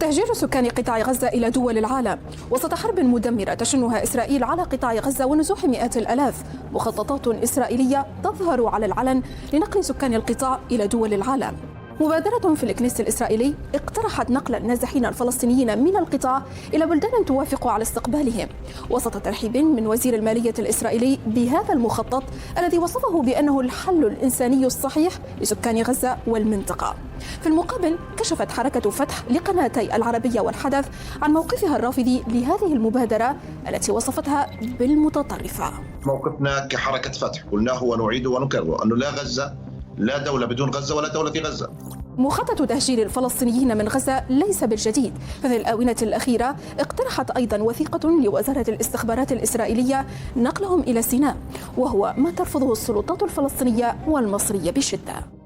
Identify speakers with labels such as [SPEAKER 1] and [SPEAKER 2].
[SPEAKER 1] تهجير سكان قطاع غزة إلى دول العالم وسط حرب مدمرة تشنها إسرائيل على قطاع غزة ونزوح مئات الآلاف، مخططات إسرائيلية تظهر على العلن لنقل سكان القطاع إلى دول العالم. مبادرة في الكنيست الإسرائيلي اقترحت نقل النازحين الفلسطينيين من القطاع إلى بلدان توافق على استقبالهم، وسط ترحيب من وزير المالية الإسرائيلي بهذا المخطط الذي وصفه بأنه الحل الإنساني الصحيح لسكان غزة والمنطقة. في المقابل كشفت حركة فتح لقناتي العربية والحدث عن موقفها الرافض لهذه المبادرة التي وصفتها بالمتطرفة.
[SPEAKER 2] موقفنا كحركة فتح قلناه ونعيد ونكرر أنه لا غزة، لا دولة بدون غزة ولا دولة في غزة.
[SPEAKER 1] مخطط تهجير الفلسطينيين من غزة ليس بالجديد، ففي الآونة الأخيرة اقترحت أيضا وثيقة لوزارة الاستخبارات الإسرائيلية نقلهم إلى سيناء، وهو ما ترفضه السلطات الفلسطينية والمصرية بشدة.